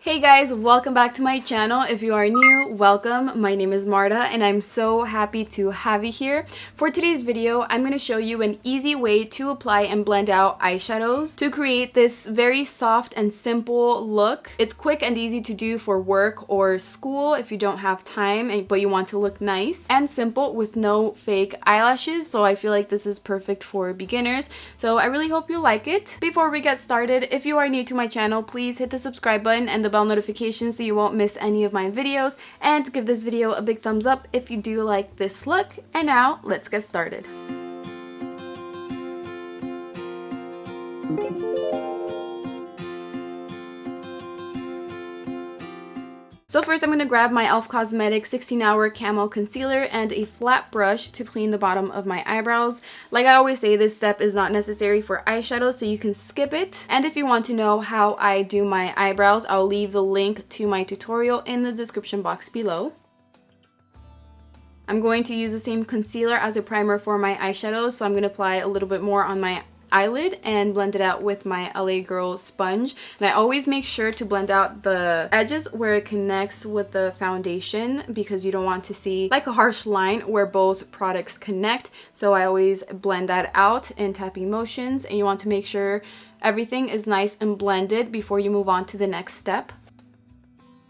Hey guys, welcome back to my channel. If you are new, welcome. My name is Marta and I'm so happy to have you here. For today's video, I'm going to show you an easy way to apply and blend out eyeshadows to create this very soft and simple look. It's quick and easy to do for work or school if you don't have time but you want to look nice, and simple with no fake eyelashes. So I feel like this is perfect for beginners. So I really hope you like it. Before we get started, if you are new to my channel, please hit the subscribe button and the bell notification so you won't miss any of my videos, and give this video a big thumbs up if you do like this look. And now let's get started. So first I'm going to grab my e.l.f. Cosmetics 16-Hour Camo Concealer and a flat brush to clean the bottom of my eyebrows. Like I always say, this step is not necessary for eyeshadow, so you can skip it. And if you want to know how I do my eyebrows, I'll leave the link to my tutorial in the description box below. I'm going to use the same concealer as a primer for my eyeshadows, so I'm going to apply a little bit more on my eyelid and blend it out with my LA Girl sponge. And I always make sure to blend out the edges where it connects with the foundation, because you don't want to see like a harsh line where both products connect. So I always blend that out in tapping motions, and you want to make sure everything is nice and blended before you move on to the next step.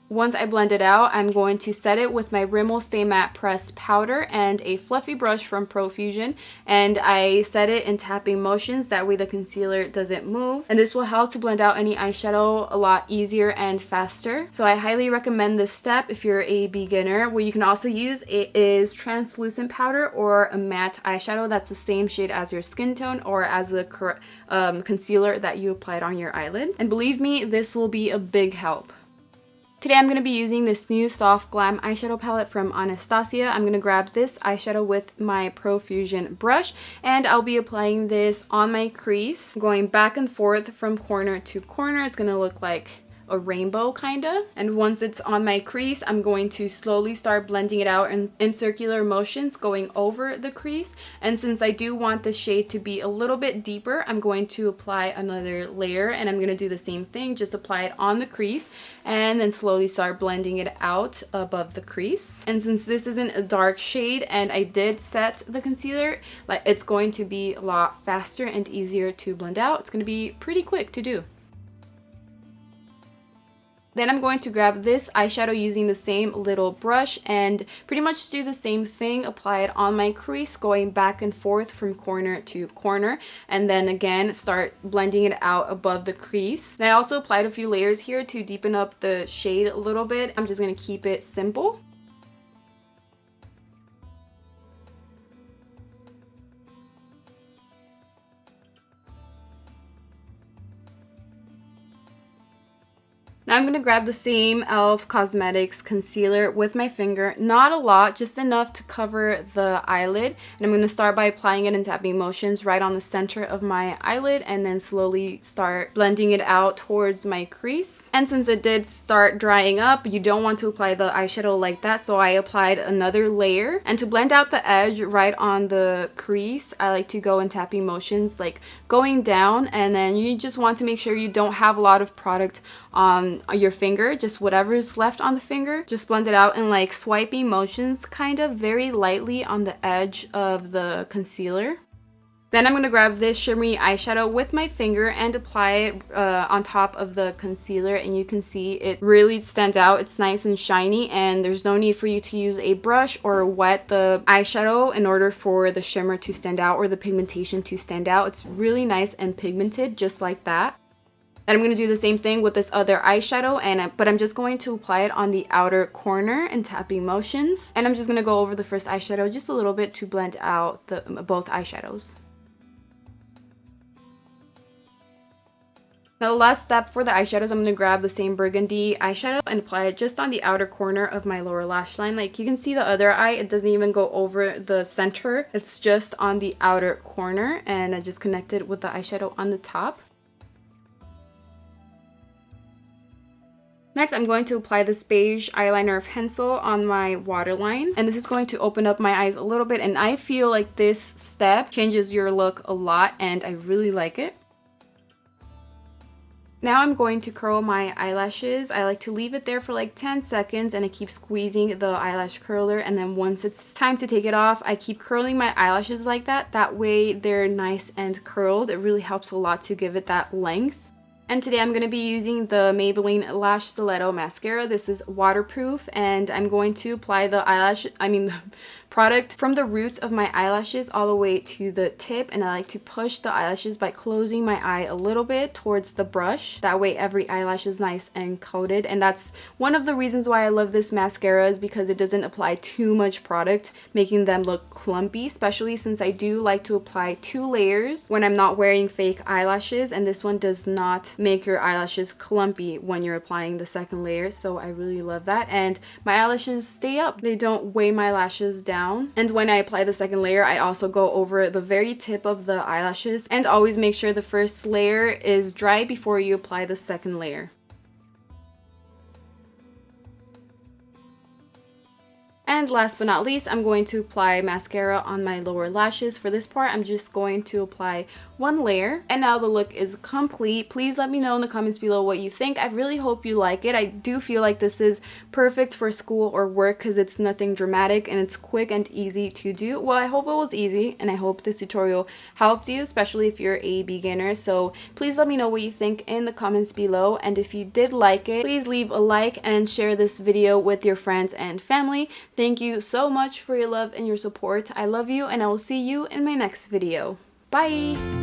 Once I blend it out, I'm going to set it with my Rimmel Stay Matte pressed powder and a fluffy brush from Profusion, and I set it in tapping motions, that way the concealer doesn't move, and this will help to blend out any eyeshadow a lot easier and faster. So I highly recommend this step if you're a beginner. What you can also use is translucent powder or a matte eyeshadow that's the same shade as your skin tone or as the concealer that you applied on your eyelid, and believe me, this will be a big help. Today I'm going to be using this new Soft Glam eyeshadow palette from Anastasia. I'm going to grab this eyeshadow with my Profusion brush, and I'll be applying this on my crease, going back and forth from corner to corner. It's going to look like a rainbow kinda. And once it's on my crease, I'm going to slowly start blending it out in circular motions, going over the crease. And since I do want the shade to be a little bit deeper, I'm going to apply another layer, and I'm going to do the same thing, just apply it on the crease and then slowly start blending it out above the crease. And since this isn't a dark shade and I did set the concealer, like, it's going to be a lot faster and easier to blend out. It's going to be pretty quick to do. Then I'm going to grab this eyeshadow using the same little brush and pretty much do the same thing, apply it on my crease, going back and forth from corner to corner, and then again start blending it out above the crease. And I also applied a few layers here to deepen up the shade a little bit. I'm just going to keep it simple. Now I'm going to grab the same e.l.f. Cosmetics concealer with my finger, not a lot, just enough to cover the eyelid. And I'm going to start by applying it in tapping motions right on the center of my eyelid, and then slowly start blending it out towards my crease. And since it did start drying up, you don't want to apply the eyeshadow like that, so I applied another layer. And to blend out the edge right on the crease, I like to go in tapping motions, like going down, and then you just want to make sure you don't have a lot of product on your finger, just whatever's left on the finger. Just blend it out in like swiping motions, kind of very lightly on the edge of the concealer. Then I'm going to grab this shimmery eyeshadow with my finger and apply it on top of the concealer, and you can see it really stands out. It's nice and shiny, and there's no need for you to use a brush or wet the eyeshadow in order for the shimmer to stand out or the pigmentation to stand out. It's really nice and pigmented just like that. And I'm going to do the same thing with this other eyeshadow, but I'm just going to apply it on the outer corner in tapping motions. And I'm just going to go over the first eyeshadow just a little bit to blend out both eyeshadows. Now the last step for the eyeshadows, I'm going to grab the same burgundy eyeshadow and apply it just on the outer corner of my lower lash line. Like you can see the other eye, it doesn't even go over the center. It's just on the outer corner, and I just connect it with the eyeshadow on the top. Next, I'm going to apply this beige eyeliner pencil on my waterline, and this is going to open up my eyes a little bit, and I feel like this step changes your look a lot, and I really like it. Now I'm going to curl my eyelashes. I like to leave it there for like 10 seconds and I keep squeezing the eyelash curler, and then once it's time to take it off, I keep curling my eyelashes like that. That way they're nice and curled. It really helps a lot to give it that length. And today I'm going to be using the Maybelline Lash Stiletto mascara. This is waterproof, and I'm going to apply the product from the roots of my eyelashes all the way to the tip, and I like to push the eyelashes by closing my eye a little bit towards the brush. That way every eyelash is nice and coated, and that's one of the reasons why I love this mascara, is because it doesn't apply too much product, making them look clumpy, especially since I do like to apply 2 layers when I'm not wearing fake eyelashes, and this one does not make your eyelashes clumpy when you're applying the second layer, so I really love that. And my eyelashes stay up, they don't weigh my lashes down. And when I apply the second layer, I also go over the very tip of the eyelashes, and always make sure the first layer is dry before you apply the second layer. And last but not least, I'm going to apply mascara on my lower lashes. For this part, I'm just going to apply 1 layer. And now the look is complete. Please let me know in the comments below what you think. I really hope you like it. I do feel like this is perfect for school or work because it's nothing dramatic and it's quick and easy to do. Well, I hope it was easy, and I hope this tutorial helped you, especially if you're a beginner. So please let me know what you think in the comments below. And if you did like it, please leave a like and share this video with your friends and family. Thank you so much for your love and your support. I love you, and I will see you in my next video. Bye!